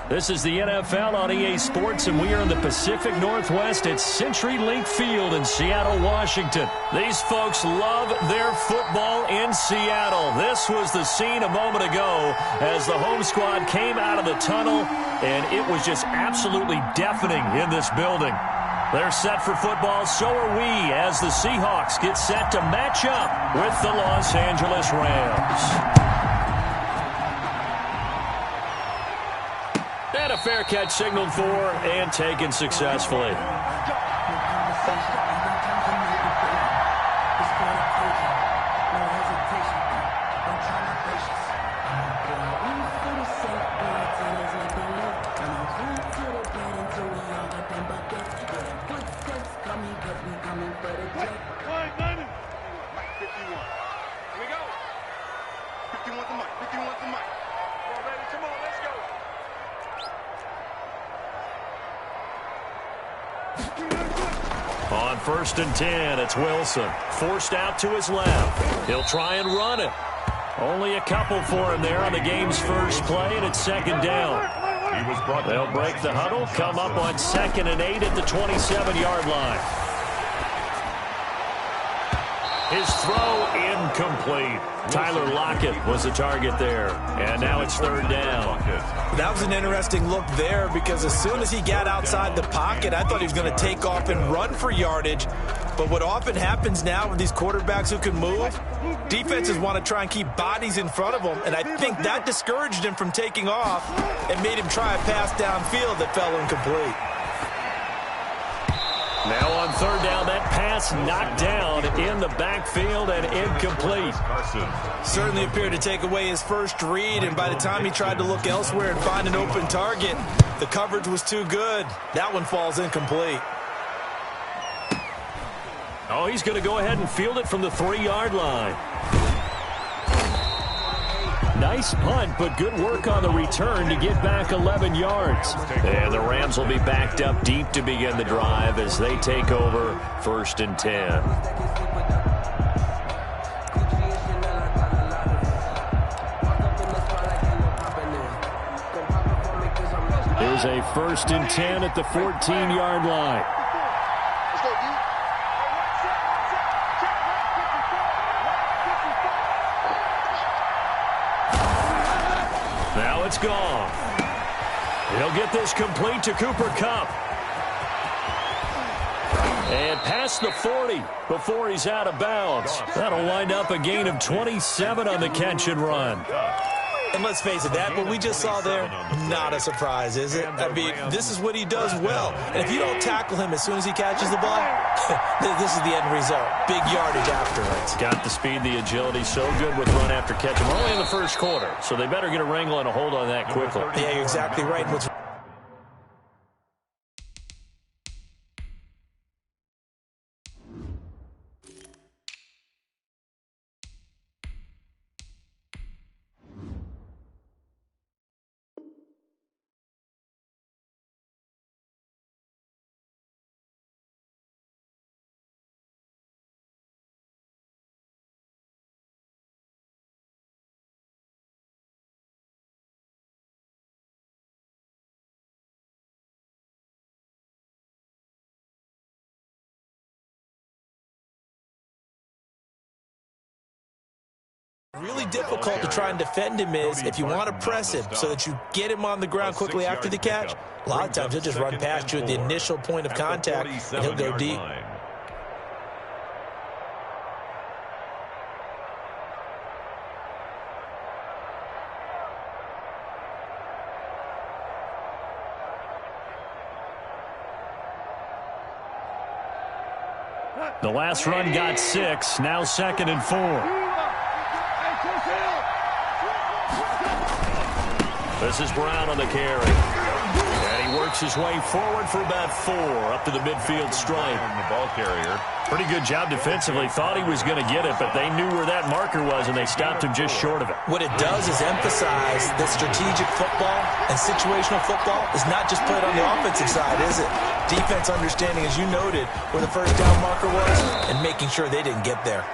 This is the NFL on EA Sports, and we are in the Pacific Northwest at CenturyLink Field in Seattle, Washington. These folks love their football in Seattle. This was the scene a moment ago as the home squad came out of the tunnel, and it was just absolutely deafening in this building. They're set for football, so are we, as the Seahawks get set to match up with the Los Angeles Rams. And a fair catch signaled for and taken successfully. On 1st and 10, it's Wilson. Forced out to his left. He'll try and run it. Only a couple for him there on the game's first play, and it's 2nd down. They'll break the huddle, come up on 2nd and 8 at the 27-yard line. His throw incomplete. Tyler Lockett was the target there. And now it's 3rd down. That was an interesting look there because as soon as he got outside the pocket, I thought he was going to take off and run for yardage. But what often happens now with these quarterbacks who can move, defenses want to try and keep bodies in front of them. And I think that discouraged him from taking off and made him try a pass downfield that fell incomplete. Now on 3rd down, that pass knocked down in the backfield and incomplete. Certainly appeared to take away his first read, and by the time he tried to look elsewhere and find an open target, the coverage was too good. That one falls incomplete. Oh, he's going to go ahead and field it from the 3-yard line. Nice punt, but good work on the return to get back 11 yards. And the Rams will be backed up deep to begin the drive as they take over 1st and 10. Here's a 1st and 10 at the 14-yard line. Now it's gone. He'll get this complete to Cooper Kupp. And past the 40 before he's out of bounds. That'll wind up a gain of 27 on the catch and run. And let's face it, that what we just saw there, not a surprise, is it? I mean, this is what he does well. And if you don't tackle him as soon as he catches the ball, this is the end result. Big yardage afterwards. Got the speed, the agility, so good with run after catch. We're only in the 1st quarter, so they better get a wrangle and a hold on that quickly. Yeah, you're exactly right. Really difficult to try and defend him is if you want to press him so that you get him on the ground quickly after the catch. A lot of times he'll just run past you at the initial point of contact and he'll go deep. The last run got 6, now 2nd and 4. This is Brown on the carry. And he works his way forward for about 4 up to the midfield stripe. The ball carrier. Pretty good job defensively. Thought he was going to get it, but they knew where that marker was, and they stopped him just short of it. What it does is emphasize that strategic football and situational football is not just played on the offensive side, is it? Defense understanding, as you noted, where the 1st down marker was and making sure they didn't get there.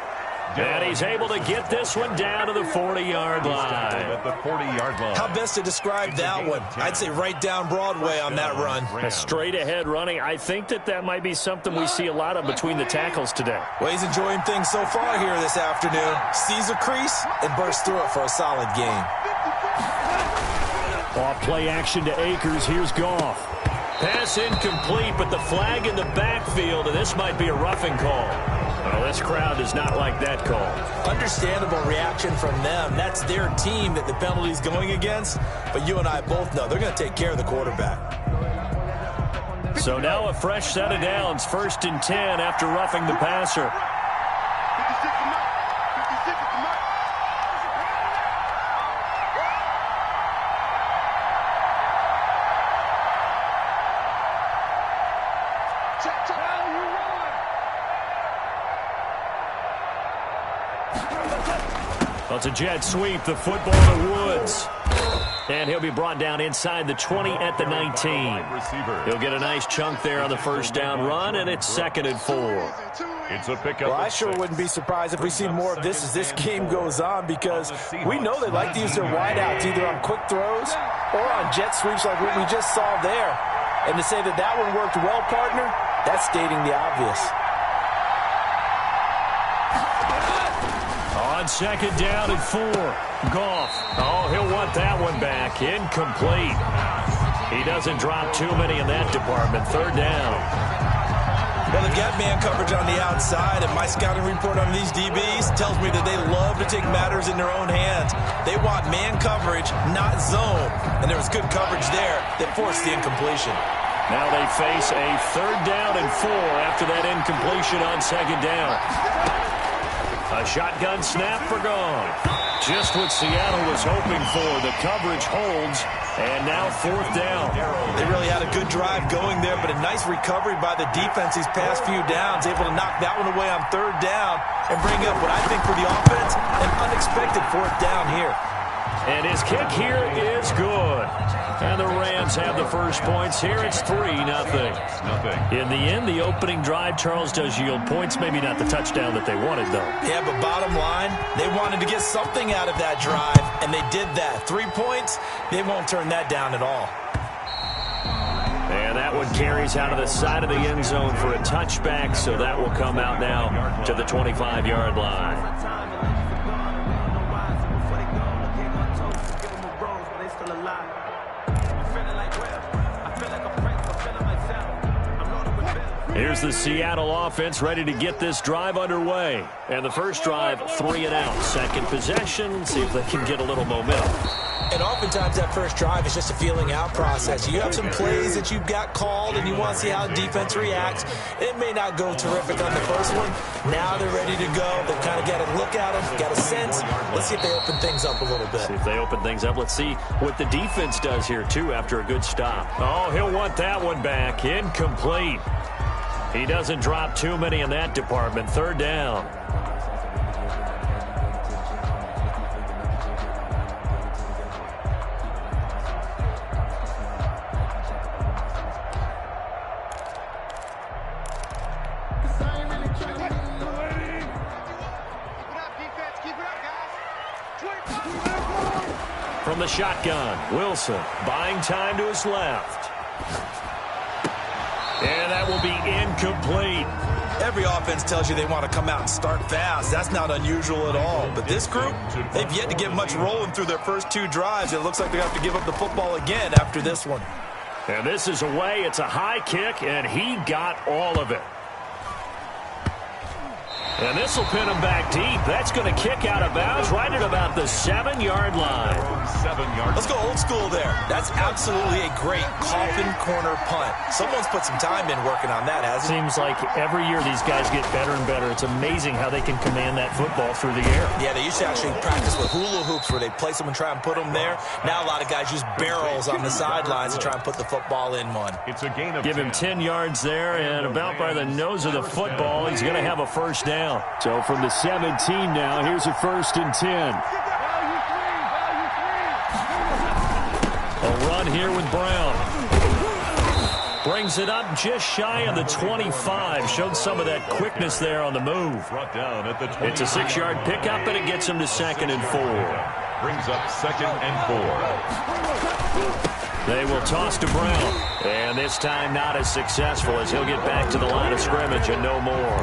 And he's able to get this one down to the 40-yard line. How best to describe that one? I'd say right down Broadway on that run. A straight-ahead running. I think that might be something we see a lot of between the tackles today. Well, he's enjoying things so far here this afternoon. Sees a crease and bursts through it for a solid gain. Off play action to Akers. Here's Goff. Pass incomplete, but the flag in the backfield, and this might be a roughing call. Well, this crowd does not like that call. Understandable reaction from them. That's their team that the penalty's going against. But you and I both know they're going to take care of the quarterback. So now a fresh set of downs. 1st and 10 after roughing the passer. Well, it's a jet sweep, the football to Woods. And he'll be brought down inside the 20 at the 19. He'll get a nice chunk there on the first down run, and it's 2nd and 4. It's a pickup. Well, I sure wouldn't be surprised if we see more of this as this game goes on, because we know they like to use their wideouts either on quick throws or on jet sweeps like what we just saw there. And to say that that one worked well, partner, that's stating the obvious. On 2nd down and 4. Goff. Oh, he'll want that one back. Incomplete. He doesn't drop too many in that department. 3rd down. Well, they've got man coverage on the outside, and my scouting report on these DBs tells me that they love to take matters in their own hands. They want man coverage, not zone. And there was good coverage there that forced the incompletion. Now they face a 3rd down and 4 after that incompletion on 2nd down. A shotgun snap for gone. Just what Seattle was hoping for. The coverage holds, and now 4th down. They really had a good drive going there, but a nice recovery by the defense these past few downs, able to knock that one away on 3rd down and bring up what I think for the offense, an unexpected 4th down here. And his kick here is good. And the Rams have the first points here. It's 3-0. In the end, the opening drive, Charles, does yield points. Maybe not the touchdown that they wanted, though. Yeah, but bottom line, they wanted to get something out of that drive, and they did that. 3 points, they won't turn that down at all. And that one carries out of the side of the end zone for a touchback, so that will come out now to the 25-yard line. Here's the Seattle offense ready to get this drive underway. And the first drive, 3 and out. Second possession, see if they can get a little momentum. And oftentimes that first drive is just a feeling out process. You have some plays that you've got called and you want to see how defense reacts. It may not go terrific on the first one. Now they're ready to go. They've kind of got a look at them, got a sense. Let's see if they open things up a little bit. See if they open things up. Let's see what the defense does here, too, after a good stop. Oh, he'll want that one back. Incomplete. He doesn't drop too many in that department. 3rd down. From the shotgun, Wilson buying time to his left. And that will be incomplete. Every offense tells you they want to come out and start fast. That's not unusual at all. But this group, they've yet to get much rolling through their first 2 drives. It looks like they have to give up the football again after this one. And this is away. It's a high kick, and he got all of it. And this will pin him back deep. That's going to kick out of bounds right at about the 7-yard line. Let's go old school there. That's absolutely a great coffin corner punt. Someone's put some time in working on that, hasn't it? Seems like every year these guys get better and better. It's amazing how they can command that football through the air. Yeah, they used to actually practice with hula hoops where they place them and try and put them there. Now a lot of guys use barrels on the sidelines to try and put the football in one. It's a gain of Give him 10 yards there, and about by the nose of the football, he's going to have a first down. So from the 17 now, here's a 1st and 10. A run here with Brown. Brings it up just shy of the 25. Showed some of that quickness there on the move. It's a 6-yard pickup, and it gets him to 2nd and 4. Brings up 2nd and 4. They will toss to Brown. And this time not as successful as he'll get back to the line of scrimmage and no more.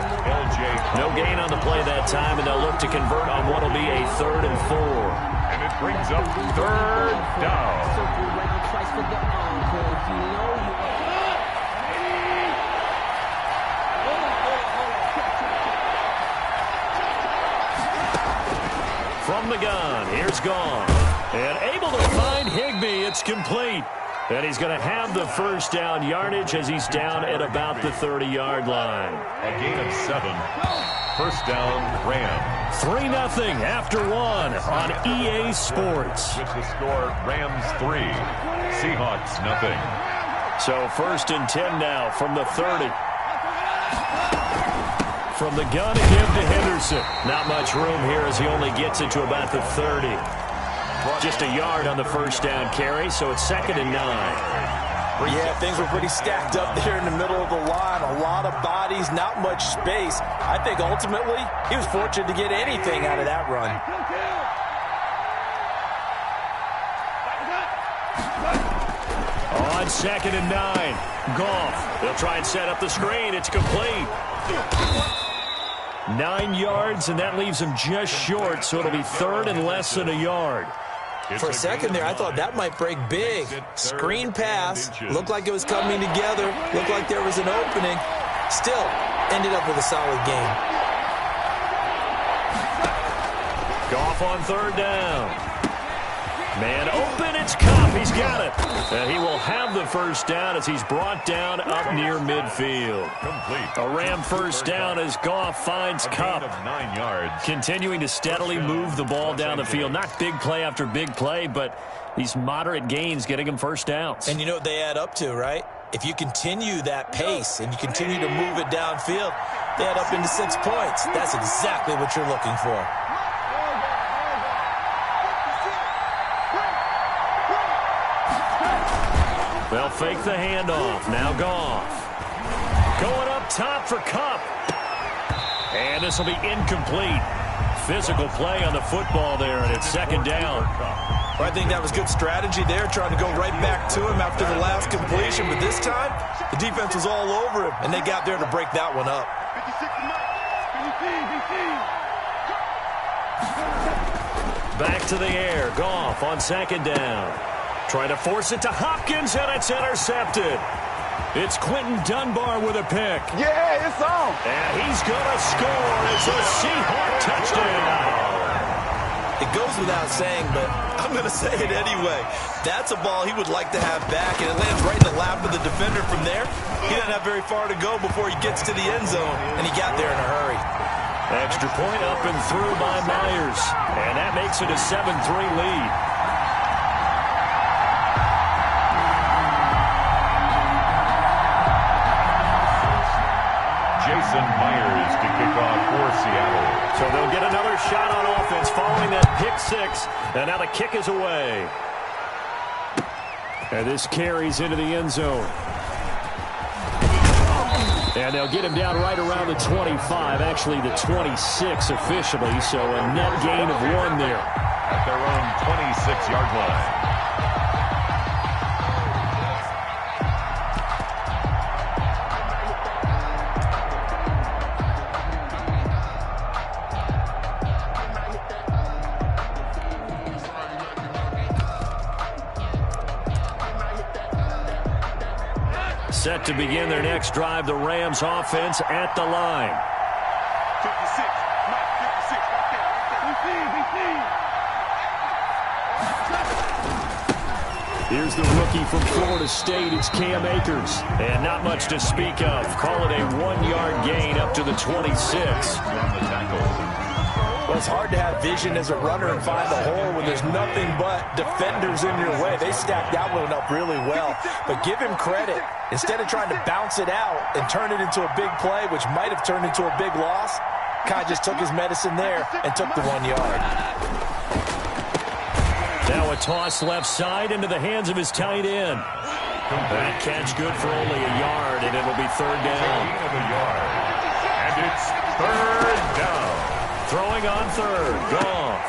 No gain on the play that time, and they'll look to convert on what will be a 3rd and 4. And it brings up 3rd down. From the gun, here's Goff. And able to find Higbee. It's complete. And he's going to have the 1st down yardage as he's down at about the 30-yard line. A gain of 7. 1st down, Rams. 3-0 after 1 on EA Sports. With the score, Rams 3, Seahawks 0. So 1st and 10 now from the 30. From the gun again to Henderson. Not much room here as he only gets it to about the 30. Just a yard on the 1st down carry, so it's 2nd and 9. Yeah, things were pretty stacked up there in the middle of the line. A lot of bodies, not much space. I think ultimately he was fortunate to get anything out of that run. On 2nd and 9, Goff. They'll try and set up the screen. It's complete. 9 yards, and that leaves him just short, so it'll be 3rd and less than a yard. For a second there, I thought that might break big. Screen pass. Looked like it was coming together. Looked like there was an opening. Still, ended up with a solid game. Goff on 3rd down. Man open, it's Kupp. He's got it. And he will have the 1st down as he's brought down up near midfield. Complete. A Ram 1st down as Goff finds Kupp. 9 yards. Continuing to steadily move the ball down the field. Not big play after big play, but these moderate gains getting him 1st downs. And you know what they add up to, right? If you continue that pace and you continue to move it downfield, they add up into 6 points. That's exactly what you're looking for. They'll fake the handoff. Now Goff. Going up top for Kupp. And this will be incomplete. Physical play on the football there, and it's 2nd down. Well, I think that was good strategy there, trying to go right back to him after the last completion. But this time, the defense was all over him, and they got there to break that one up. Back to the air. Goff on 2nd down. Trying to force it to Hopkins, and it's intercepted. It's Quentin Dunbar with a pick. Yeah, it's on. And he's going to score. It's a Seahawk touchdown. It goes without saying, but I'm going to say it anyway. That's a ball he would like to have back, and it lands right in the lap of the defender from there. He doesn't have very far to go before he gets to the end zone, and he got there in a hurry. Extra point up and through by Myers. And that makes it a 7-3 lead. Myers to kick off for Seattle. So they'll get another shot on offense following that pick 6. And now the kick is away. And this carries into the end zone. And they'll get him down right around the 25, actually the 26 officially. So a net gain of 1 there. At their own 26-yard line. Set to begin their next drive, the Rams offense at the line. 56. Here's the rookie from Florida State. It's Cam Akers. And not much to speak of. Call it a 1-yard gain up to the 26. Well, it's hard to have vision as a runner and find the hole when there's nothing but defenders in your way. They stacked that one up really well. But give him credit. Instead of trying to bounce it out and turn it into a big play, which might have turned into a big loss, Kai just took his medicine there and took the 1 yard. Now a toss left side into the hands of his tight end. That catch good for only a yard, and it'll be third down. And it's third down. Throwing on third. Goff.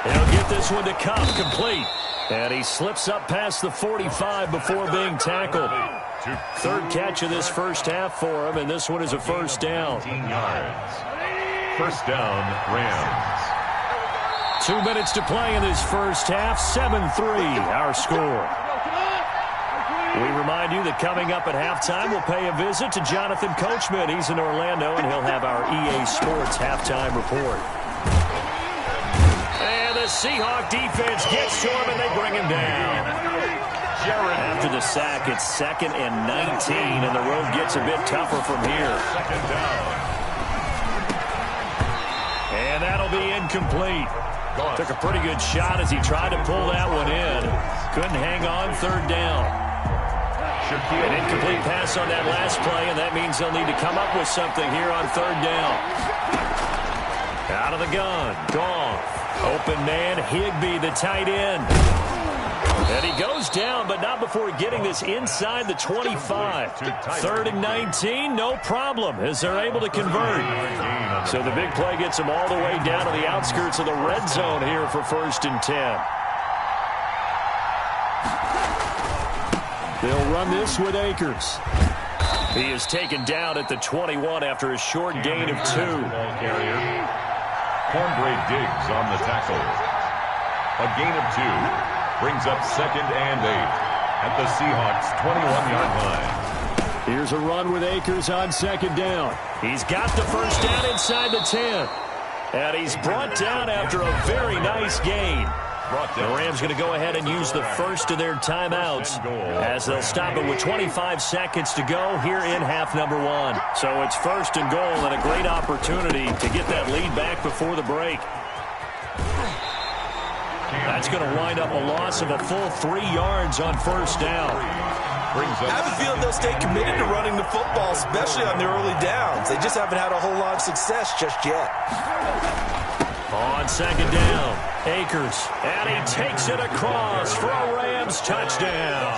He'll get this one to Cup, complete. And he slips up past the 45 before being tackled. Third catch of this first half for him, and this one is a first down. 18 yards. First down, Rams. 2 minutes to play in this first half. 7-3, our score. We remind you that coming up at halftime, we'll pay a visit to Jonathan Coachman. He's in Orlando, and he'll have our EA Sports halftime report. And the Seahawk defense gets to him, and they bring him down. After the sack, it's 2nd and 19, and the road gets a bit tougher from here. Second down. And that'll be incomplete. Took a pretty good shot as he tried to pull that one in. Couldn't hang on, third down. An incomplete pass on that last play, and that means they'll need to come up with something here on third down. Out of the gun, Goff. Open man, Higbee, the tight end. And he goes down, but not before getting this inside the 25. 3rd and 19, no problem, as they're able to convert. So the big play gets them all the way down to the outskirts of the red zone here for 1st and 10. They'll run this with Akers. He is taken down at the 21 after a short gain of 2. Cornbread Diggs on the tackle. A gain of 2 brings up 2nd and 8 at the Seahawks' 21-yard line. Here's a run with Akers on 2nd down. He's got the first down inside the 10. And he's brought down after a very nice gain. The Rams going to go ahead and use the first of their timeouts as they'll stop it with 25 seconds to go here in half number 1. So it's 1st and goal and a great opportunity to get that lead back before the break. That's going to wind up a loss of a full 3 yards on 1st down. I have a feeling they'll stay committed to running the football, especially on their early downs. They just haven't had a whole lot of success just yet. On 2nd down, Akers, and he takes it across for a Rams touchdown.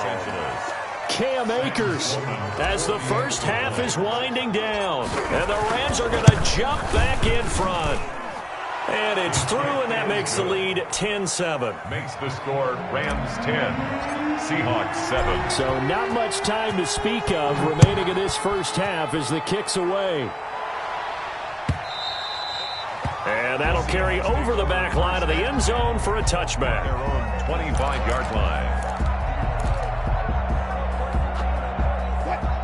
Cam Akers, as the first half is winding down, and the Rams are going to jump back in front. And it's through, and that makes the lead 10-7. Makes the score Rams 10, Seahawks 7. So not much time to speak of remaining in this first half as the kick's away. And that'll carry over the back line of the end zone for a touchback. Their own 25-yard line.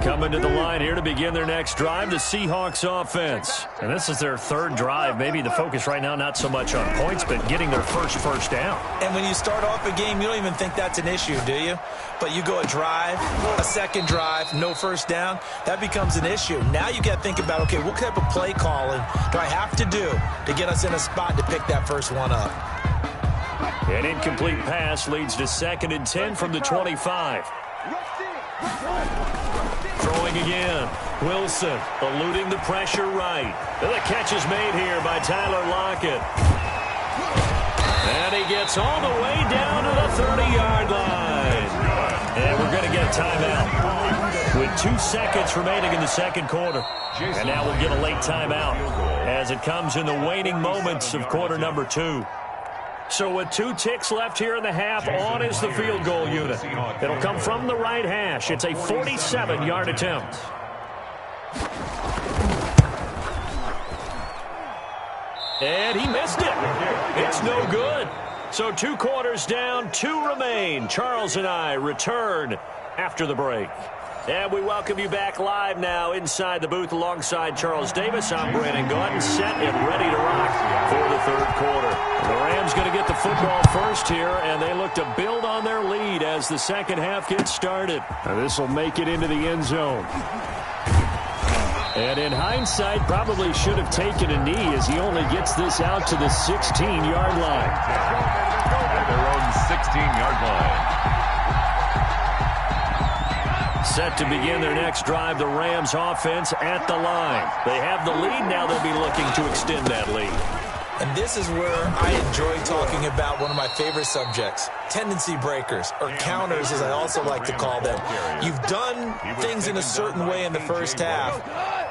Coming to the line here to begin their next drive, the Seahawks offense. And this is their 3rd drive. Maybe the focus right now not so much on points, but getting their first down. And when you start off a game, you don't even think that's an issue, do you? But you go a drive, a 2nd drive, no first down, that becomes an issue. Now you got to think about, okay, what type of play calling do I have to do to get us in a spot to pick that first one up? An incomplete pass leads to 2nd and 10 from the 25. Throwing again. Wilson eluding the pressure right. And the catch is made here by Tyler Lockett. And he gets all the way down to the 30-yard line. And we're going to get a timeout with 2 seconds remaining in the 2nd quarter. And now we'll get a late timeout as it comes in the waning moments of quarter number 2. So with 2 ticks left here in the half, on is the field goal unit. It'll come from the right hash. It's a 47-yard attempt. And he missed it. It's no good. So 2 quarters down, 2 remain. Charles and I return after the break. And we welcome you back live now inside the booth alongside Charles Davis. I'm Brandon Gordon, set and ready to rock for the 3rd quarter. The Rams going to get the football first here, and they look to build on their lead as the 2nd half gets started. This will make it into the end zone. And in hindsight, probably should have taken a knee as he only gets this out to the 16-yard line. At their own 16-yard line. Set to begin their next drive, the Rams offense at the line. They have the lead, now they'll be looking to extend that lead. And this is where I enjoy talking about one of my favorite subjects, tendency breakers, or counters as I also like to call them. You've done things in a certain way in the first half,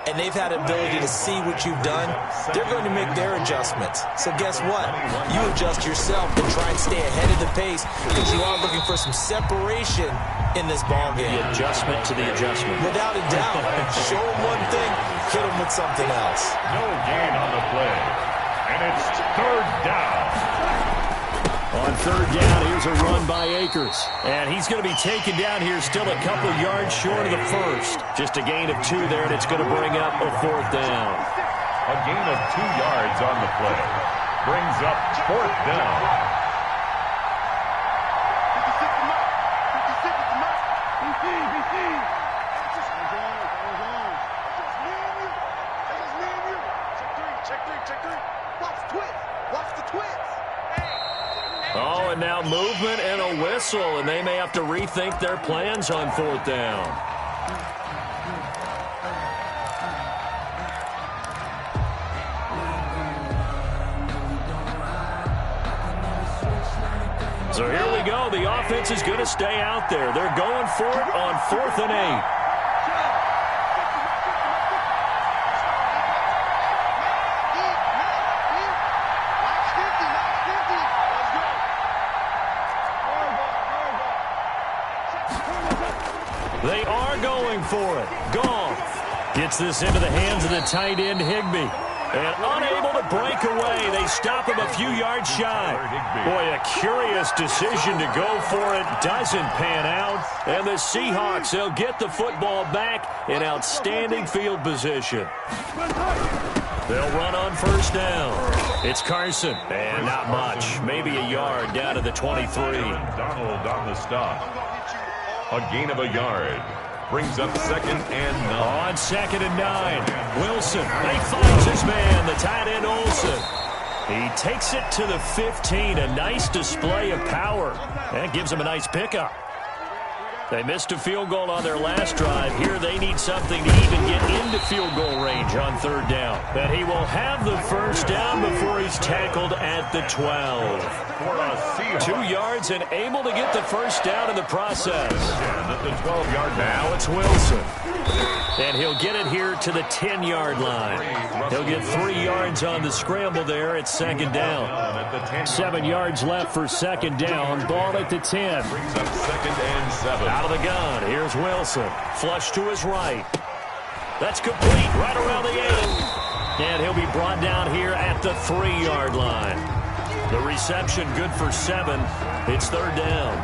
and they've had ability to see what you've done. They're going to make their adjustments. So guess what? You adjust yourself and try and stay ahead of the pace because you are looking for some separation in this ball game. The adjustment to the adjustment. Without a doubt. Show them one thing, hit them with something else. No gain on the play. And it's third down. On third down, here's a run by Akers. And he's going to be taken down here still a couple yards short of the first. Just a gain of 2 there, and it's going to bring up a fourth down. A gain of 2 yards on the play. Brings up fourth down. Oh, and now movement and a whistle, and they may have to rethink their plans on fourth down. So here we go. The offense is going to stay out there. They're going for it on 4th and 8. They are going for it. Goff gets this into the hands of the tight end, Higbee. And unable to break away, they stop him a few yards shy. Boy, a curious decision to go for it. Doesn't pan out. And the Seahawks, they'll get the football back in outstanding field position. They'll run on first down. It's Carson. And not much. Maybe a yard down to the 23. Donald on the stop. A gain of a yard. Brings up 2nd and 9. On 2nd and 9. Wilson. He finds his man, the tight end Olsen. He takes it to the 15. A nice display of power. And gives him a nice pickup. They missed a field goal on their last drive. Here they need something to even get into field goal range on third down. But he will have the first down before he's tackled at the 12. 2 yards and able to get the first down in the process. At the 12-yard line. Now it's Wilson. And he'll get it here to the 10-yard line. He'll get 3 yards on the scramble there at 2nd down. 7 yards left for 2nd down. Ball at the 10. Brings up 2nd and 7. Out of the gun, here's Wilson. Flush to his right. That's complete, right around the 8. And he'll be brought down here at the 3-yard line. The reception good for 7. It's third down.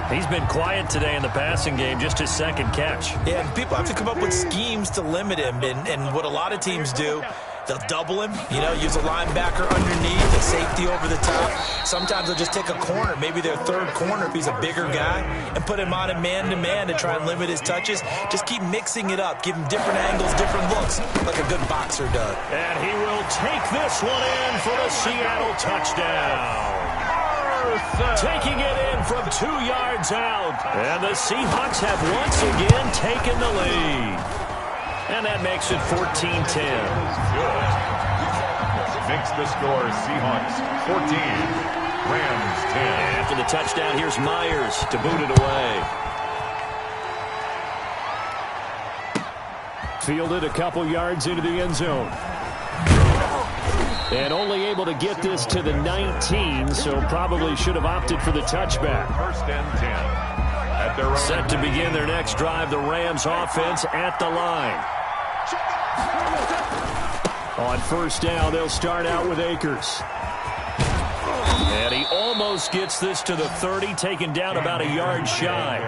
He's been quiet today in the passing game, just his 2nd catch. Yeah, and people have to come up with schemes to limit him. And what a lot of teams do, they'll double him, use a linebacker underneath, a safety over the top. Sometimes they'll just take a corner, maybe their third corner if he's a bigger guy, and put him on a man-to-man to try and limit his touches. Just keep mixing it up, give him different angles, different looks, like a good boxer does. And he will take this one in for the Seattle touchdown. Taking it in from 2 yards out. And the Seahawks have once again taken the lead. And that makes it 14-10. Good. Makes the score Seahawks 14, Rams 10. After the touchdown, here's Myers to boot it away. Fielded a couple yards into the end zone. And only able to get this to the 19, so probably should have opted for the touchback. 1st and 10. At their own. Set to begin their next drive, the Rams offense at the line. On first down, they'll start out with Akers. And he almost gets this to the 30, taken down about a yard shy.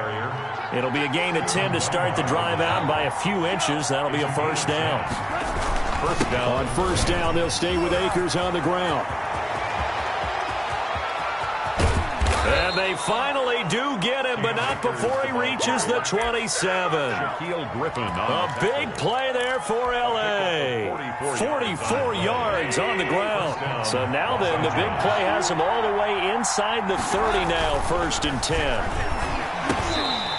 It'll be a gain of 10 to start the drive out by a few inches. That'll be a first down. First down. On first down, they'll stay with Akers on the ground. And they finally do get him, but not before he reaches the 27. A big play there for L.A. 44 yards on the ground. So now then, the big play has him all the way inside the 30 now, 1st and 10.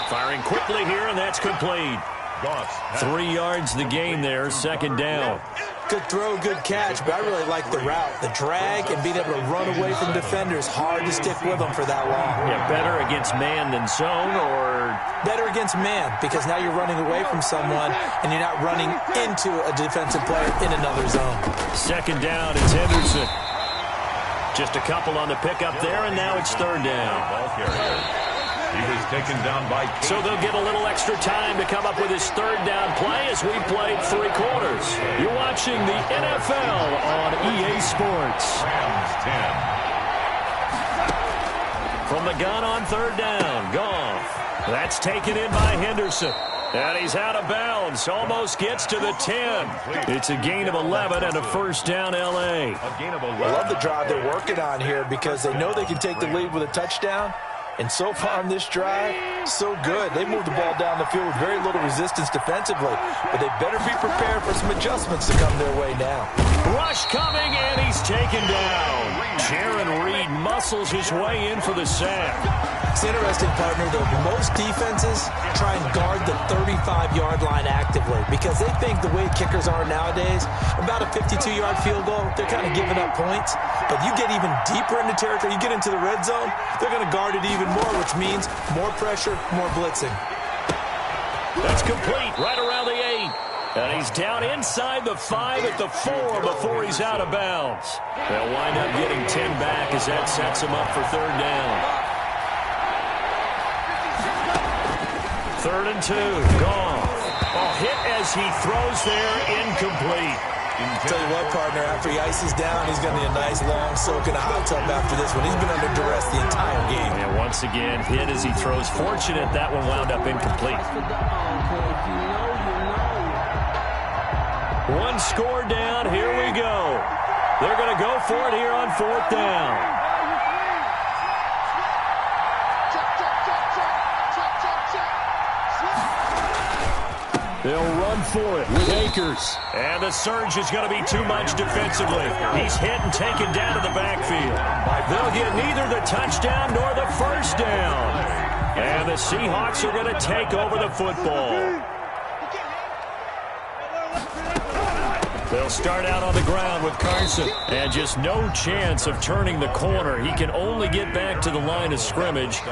Firing quickly here, and that's complete. 3 yards the gain there, second down. Good throw, good catch, but I really like the route. The drag and being able to run away from defenders, hard to stick with them for that long. Yeah, better against man than zone, or? Better against man, because now you're running away from someone and you're not running into a defensive player in another zone. Second down, it's Henderson. Just a couple on the pickup there, and now it's third down. Ball carrier. He was taken down by Kate. So they'll get a little extra time to come up with his third down play as we played 3 quarters. You're watching the NFL on EA Sports. Rams 10. From the gun on third down, Goff. That's taken in by Henderson. And he's out of bounds. Almost gets to the 10. It's a gain of 11 and a first down, L.A. A gain of 11. I love the drive they're working on here because they know they can take the lead with a touchdown. And so far on this drive, so good. They moved the ball down the field with very little resistance defensively. But they better be prepared for some adjustments to come their way now. Rush coming, and he's taken down. Jaron Reed muscles his way in for the sack. It's interesting, partner, that most defenses try and guard the 35-yard line actively because they think the way kickers are nowadays, about a 52-yard field goal, they're kind of giving up points. But you get even deeper into territory, you get into the red zone, they're going to guard it even more, which means more pressure, more blitzing. That's complete, right around the 8. And he's down inside the 5 at the 4 before he's out of bounds. They'll wind up getting 10 back as that sets him up for third down. 3rd and 2, Goff. Hit as he throws there, incomplete. Tell you what, partner, after he ices down, he's going to need a nice long soak in a hot tub after this one. He's been under duress the entire game. And once again, hit as he throws. Fortunate that one wound up incomplete. 1 score down, here we go. They're going to go for it here on 4th down. They'll run for it with Akers. And the surge is going to be too much defensively. He's hit and taken down to the backfield. They'll get neither the touchdown nor the first down. And the Seahawks are going to take over the football. They'll start out on the ground with Carson. And just no chance of turning the corner. He can only get back to the line of scrimmage.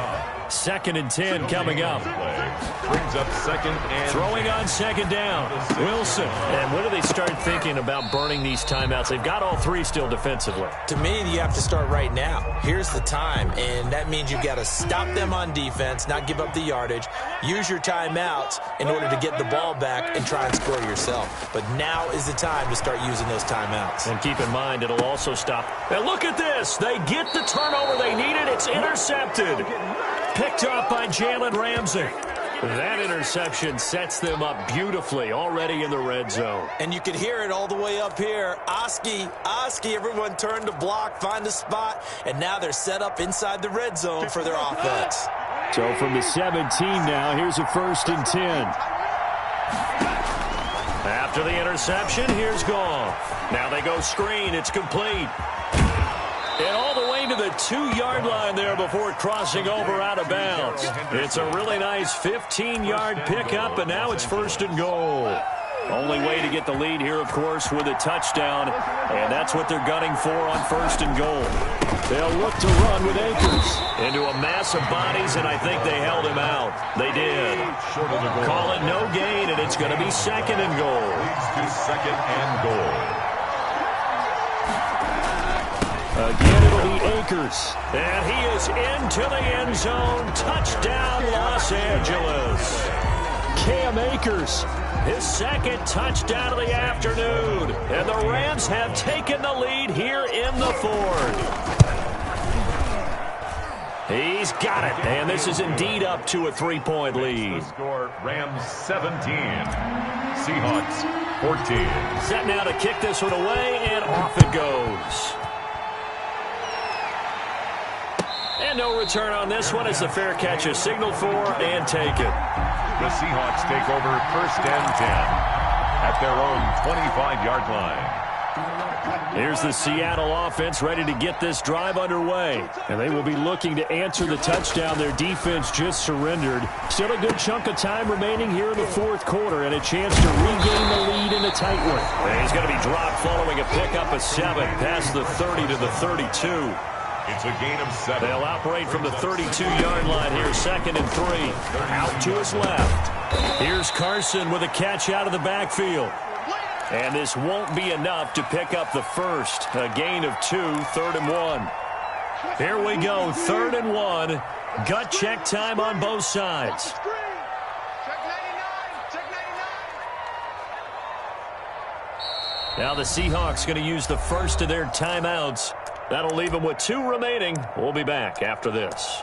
2nd and 10 coming up. Brings up 2nd and... Throwing on 2nd down. Wilson. And when do they start thinking about burning these timeouts? They've got all 3 still defensively. To me, you have to start right now. Here's the time, and that means you've got to stop them on defense, not give up the yardage, use your timeouts in order to get the ball back and try and score yourself. But now is the time to start using those timeouts. And keep in mind, it'll also stop. And look at this. They get the turnover they needed. It's intercepted. Picked up by Jalen Ramsey. That interception sets them up beautifully already in the red zone. And you can hear it all the way up here. Oski, everyone turned to block, find a spot, and now they're set up inside the red zone for their offense. So from the 17 now, here's a 1st and 10. After the interception, here's Goff. Now they go screen. It's complete. And all the way to the 2-yard line there before crossing over out of bounds. It's a really nice 15-yard pickup, and now it's 1st and goal. Only way to get the lead here, of course, with a touchdown, and that's what they're gunning for on 1st and goal. They'll look to run with Akers into a mass of bodies, and I think they held him out. They did. Call it no gain, and it's going to be 2nd and goal. Leads to 2nd and goal. Again, it'll be Akers. And he is into the end zone. Touchdown, Los Angeles. Cam Akers, his 2nd touchdown of the afternoon. And the Rams have taken the lead here in the 4th. He's got it. And this is indeed up to a 3-point lead. The score, Rams 17. Seahawks 14. Set now to kick this one away, and off it goes. And no return on this one as the fair catch is signaled for and taken. The Seahawks take over 1st and 10 at their own 25-yard line. Here's the Seattle offense ready to get this drive underway. And they will be looking to answer the touchdown their defense just surrendered. Still a good chunk of time remaining here in the fourth quarter and a chance to regain the lead in a tight one. And he's going to be dropped following a pickup of 7 past the 30 to the 32. It's a gain of 7. They'll operate from the 32-yard line here, 2nd and 3. Out to his left. Here's Carson with a catch out of the backfield. And this won't be enough to pick up the first. A gain of 2, 3rd and 1. Here we go, 3rd and 1. Gut check time on both sides. Now the Seahawks going to use the first of their timeouts. That'll leave them with 2 remaining. We'll be back after this.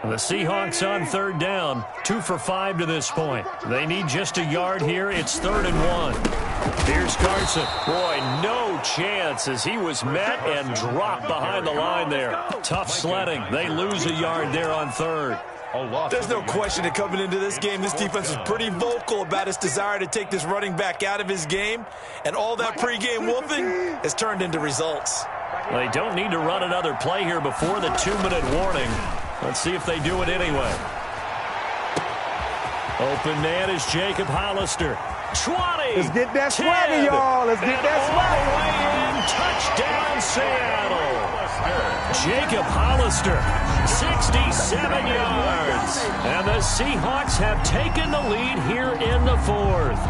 The Seahawks on 3rd down, 2 for 5 to this point. They need just a yard here. It's 3rd and 1. Here's Carson. Boy, no chance as he was met and dropped behind the line there. Tough sledding. They lose a yard there on 3rd. There's no question that coming into this game, this defense was pretty vocal about its desire to take this running back out of his game. And all that pregame wolfing has turned into results. They don't need to run another play here before the 2-minute warning. Let's see if they do it anyway. Open man is Jacob Hollister. 20. Let's get that 10, swagger, y'all. Let's get that swagger. All the way in. Touchdown, Seattle. Jacob Hollister, 67 yards. And the Seahawks have taken the lead here in the 4th.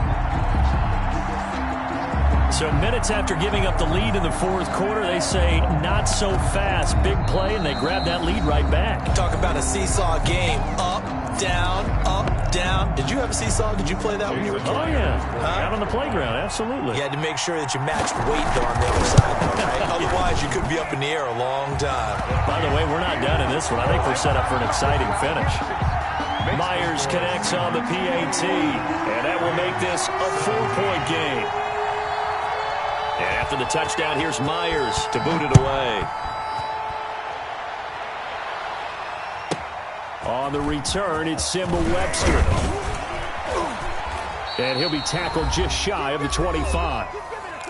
So minutes after giving up the lead in the 4th quarter, they say not so fast. Big play, and they grab that lead right back. Talk about a seesaw game. Up, down, up, down. Did you have a seesaw? Did you play that when you were a kid? Oh, yeah. Out on the playground, absolutely. You had to make sure that you matched weight on the other side, though, right? Otherwise, you could be up in the air a long time. By the way, we're not done in this one. I think we're set up for an exciting finish. Myers connects on the PAT, and that will make this a 4-point game. And after the touchdown, here's Myers to boot it away. On the return, it's Simba Webster. And he'll be tackled just shy of the 25.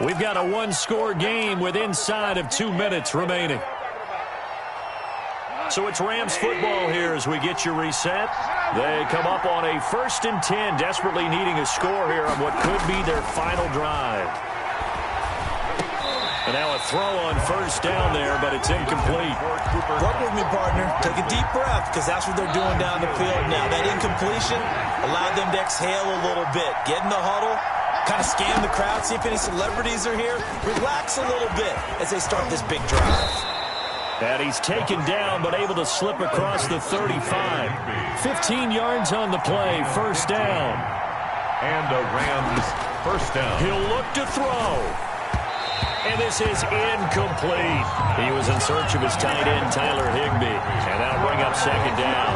We've got a 1-score game with inside of 2 minutes remaining. So it's Rams football here as we get you reset. They come up on a 1st and 10, desperately needing a score here on what could be their final drive. And now a throw on 1st down there, but it's incomplete. Work with me, partner. Take a deep breath, because that's what they're doing down the field now. That incompletion allowed them to exhale a little bit. Get in the huddle, kind of scan the crowd, see if any celebrities are here. Relax a little bit as they start this big drive. And he's taken down, but able to slip across the 35. 15 yards on the play, 1st down. And a Rams 1st down. He'll look to throw. And this is incomplete. He was in search of his tight end, Tyler Higbee. And that'll bring up 2nd down.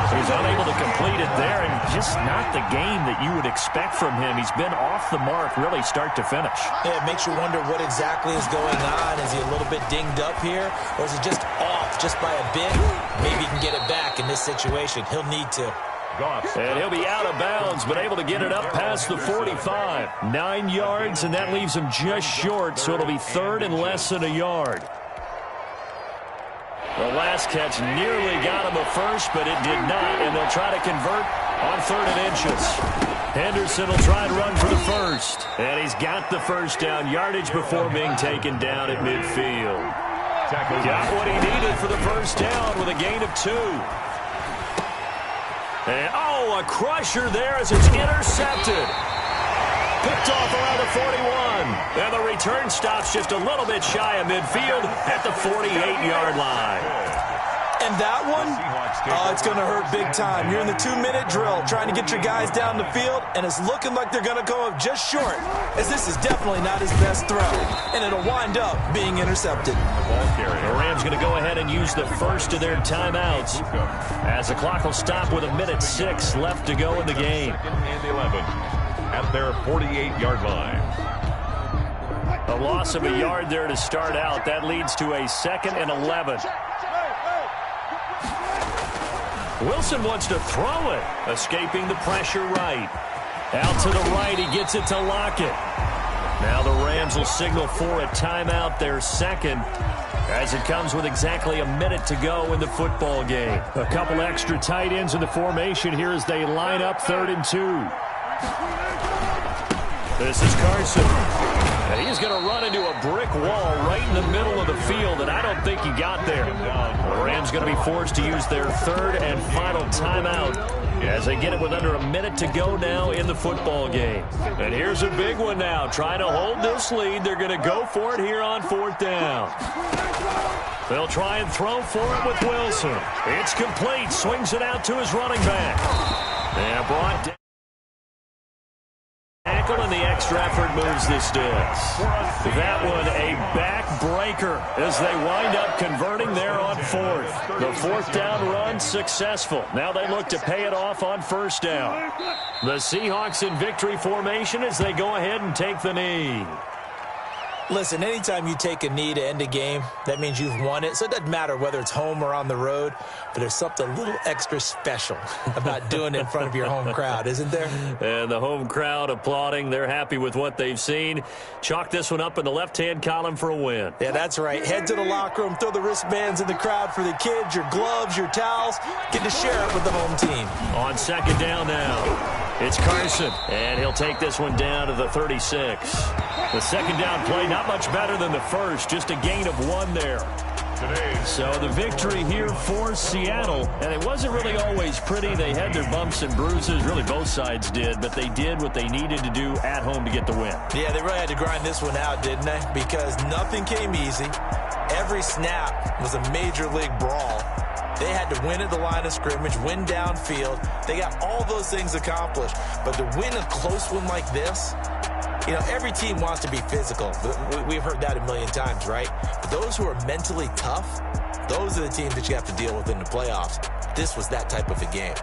He's unable to complete it there, and just not the game that you would expect from him. He's been off the mark, really, start to finish. Yeah, it makes you wonder what exactly is going on. Is he a little bit dinged up here, or is he just off just by a bit? Maybe he can get it back in this situation. He'll need to. And he'll be out of bounds, but able to get it up past the 45. 9 yards, and that leaves him just short, so it'll be 3rd and less than a yard. The last catch nearly got him a first, but it did not, and they'll try to convert on 3rd and inches. Henderson will try and run for the first, and he's got the 1st down, yardage before being taken down at midfield. Got what he needed for the 1st down with a gain of 2. And, a crusher there as it's intercepted. Picked off around the 41. And the return stops just a little bit shy of midfield at the 48-yard line. And that one, it's going to hurt big time. You're in the 2-minute drill trying to get your guys down the field, and it's looking like they're going to go up just short, as this is definitely not his best throw, and it'll wind up being intercepted. The Rams going to go ahead and use the first of their timeouts, as the clock will stop with 1:06 left to go in the game. 2nd and 11 at their 48-yard line. A loss of a yard there to start out. That leads to a 2nd and 11. Wilson wants to throw it, escaping the pressure right. Out to the right, he gets it to Lockett. Now the Rams will signal for a timeout, their second, as it comes with exactly a minute to go in the football game. A couple extra tight ends in the formation here as they line up 3rd and 2. This is Carson. And he's going to run into a brick wall right in the middle of the field, and I don't think he got there. The Rams going to be forced to use their 3rd and final timeout as they get it with under a minute to go now in the football game. And here's a big one now. Trying to hold this lead. They're going to go for it here on 4th down. They'll try and throw for it with Wilson. It's complete. Swings it out to his running back. And brought down. And the extra effort moves the sticks. That one a backbreaker as they wind up converting there on 4th. The 4th down run successful. Now they look to pay it off on 1st down. The Seahawks in victory formation as they go ahead and take the knee. Listen, anytime you take a knee to end a game, that means you've won it. So it doesn't matter whether it's home or on the road, but there's something a little extra special about doing it in front of your home crowd, isn't there? And the home crowd applauding. They're happy with what they've seen. Chalk this one up in the left-hand column for a win. Yeah, that's right. Head to the locker room, throw the wristbands in the crowd for the kids, your gloves, your towels. Get to share it with the home team. On 2nd down now, it's Carson, and he'll take this one down to the 36. The 2nd down play, not much better than the first, just a gain of 1 there. So the victory here for Seattle, and it wasn't really always pretty. They had their bumps and bruises, really both sides did, but they did what they needed to do at home to get the win. Yeah, they really had to grind this one out, didn't they? Because nothing came easy. Every snap was a major league brawl. They had to win at the line of scrimmage, win downfield. They got all those things accomplished. But to win a close one like this, you know, every team wants to be physical. We've heard that a million times, right? But those who are mentally tough, those are the teams that you have to deal with in the playoffs. This was that type of a game.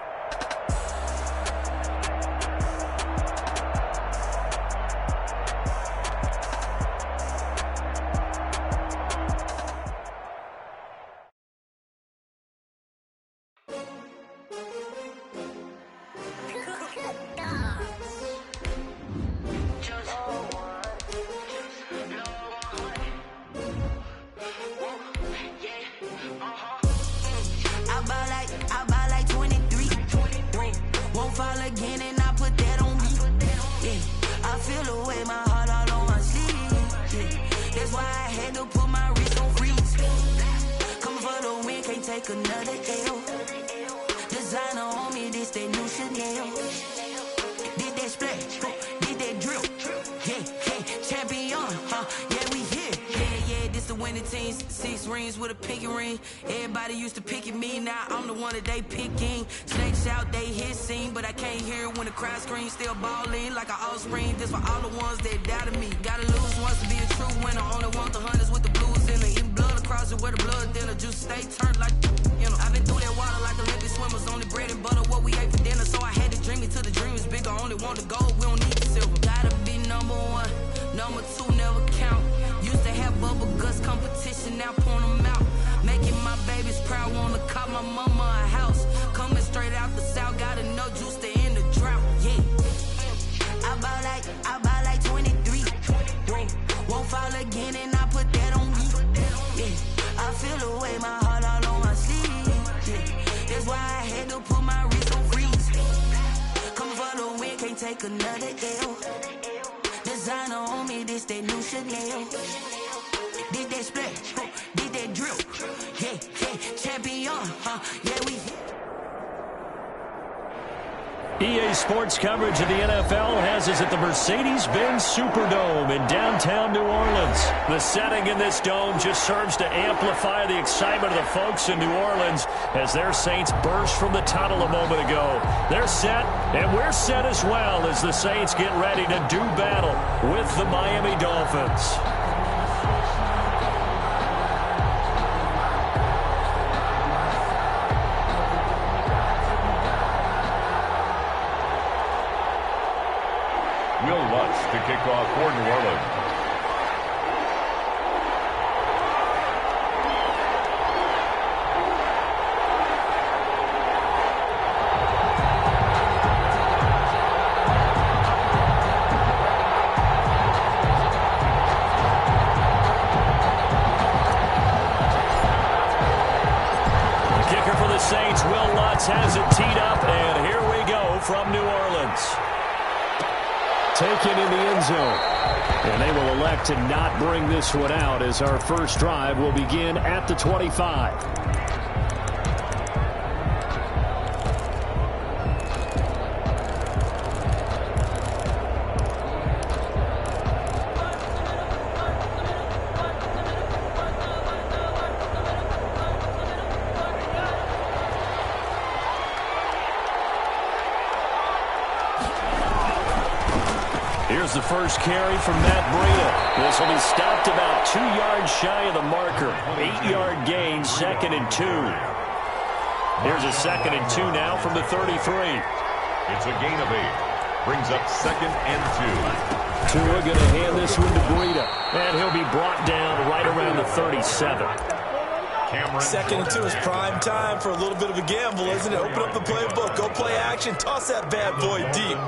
Still ballin' like an offspring. This for all the ones that doubted me. Gotta lose once to be a true winner. Only want the hunters with the blues in it. Eating blood across it where the blood thinner. Juice stay turned like, you know. I've been through that water like Olympic swimmers. Only bread and butter what we ate for dinner. So I had to dream it till the dream is bigger. Only want the gold, we don't need the silver. Gotta be number 1, number 2 never count. Used to have bubble guts competition, now point them out. Making my babies proud, wanna call my mama a house. Coming straight out the south, got enough juice to end the drought. Yeah. I buy like 23. Won't fall again and I put that on me. Yeah. I feel the way, my heart all on my sleeve. Yeah. That's why I had to put my wrist on freeze. Coming for the win, can't take another L. Designer on me, this that new Chanel. Did that splash, did that drill. Yeah, yeah, champion, yeah, we. EA Sports coverage of the NFL has us at the Mercedes-Benz Superdome in downtown New Orleans. The setting in this dome just serves to amplify the excitement of the folks in New Orleans as their Saints burst from the tunnel a moment ago. They're set, and we're set as well as the Saints get ready to do battle with the Miami Dolphins. To kick off for New Orleans. Kicker for the Saints, Will Lutz, has it teed up, and here we go from New Orleans. Taken in the end zone. And they will elect to not bring this one out as our first drive will begin at the 25. Here's the first carry from Matt Breida. This will be stopped about 2 yards shy of the marker. 8-yard gain, 2nd and 2. Here's a 2nd and 2 now from the 33. It's a gain of 8. Brings up 2nd and 2. Tua going to hand this one to Breida. And he'll be brought down right around the 37. Second and 2 is prime time for a little bit of a gamble, isn't it? Open up the playbook, go play action, toss that bad boy deep.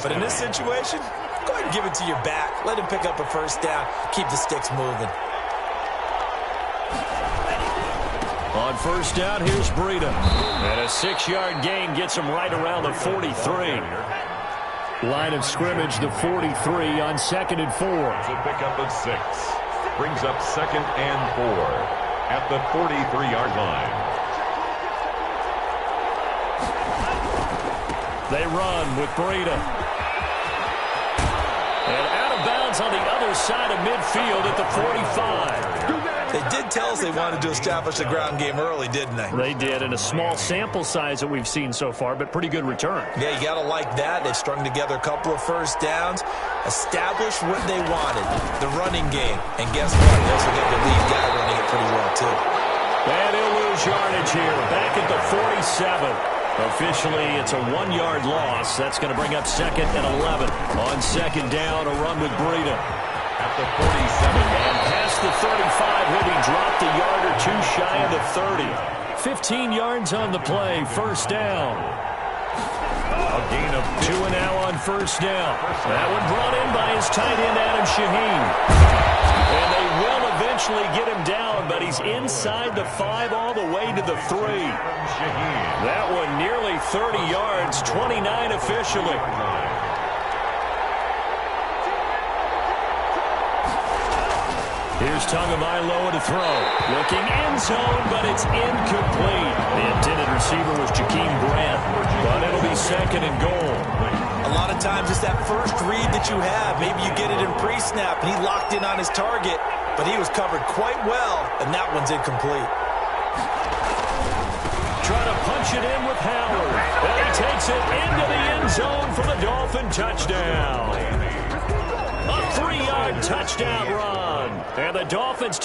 But in this situation, go ahead and give it to your back. Let him pick up a first down. Keep the sticks moving. On first down, here's Breida. And a 6-yard gain gets him right around the 43. Line of scrimmage, the 43 on 2nd and 4. It's a pickup of 6. Brings up 2nd and 4 at the 43-yard line. They run with Breida. And out of bounds on the other side of midfield at the 45. They did tell us they wanted to establish the ground game early, didn't they? They did, in a small sample size that we've seen so far, but pretty good return. Yeah, you got to like that. They strung together a couple of first downs, established what they wanted, the running game. And guess what? They also get the lead guy running it pretty well, too. And he'll lose yardage here, back at the 47. Officially, it's a 1-yard loss. That's going to bring up 2nd and 11. On 2nd down, a run with Breida. At the 47. And past the 35, he'll be dropped a yard or 2 shy of the 30. 15 yards on the play, first down. A gain of 2 and now on first down. That one brought in by his tight end, Adam Shaheen. And they will eventually get him down, but he's inside the 5 all the way to the 3. That one nearly 30 yards, 29 officially. Here's Tagovailoa to throw. Looking end zone, but it's incomplete. The intended receiver was Jakeem Grant, but it'll be 2nd and goal. A lot of times it's that first read that you have. Maybe you get it in pre-snap, and he locked in on his target, but he was covered quite well, and that one's incomplete. Trying to punch it in with Howard. And he takes it into the end zone for the Dolphin touchdown. A 3-yard touchdown run. And the Dolphins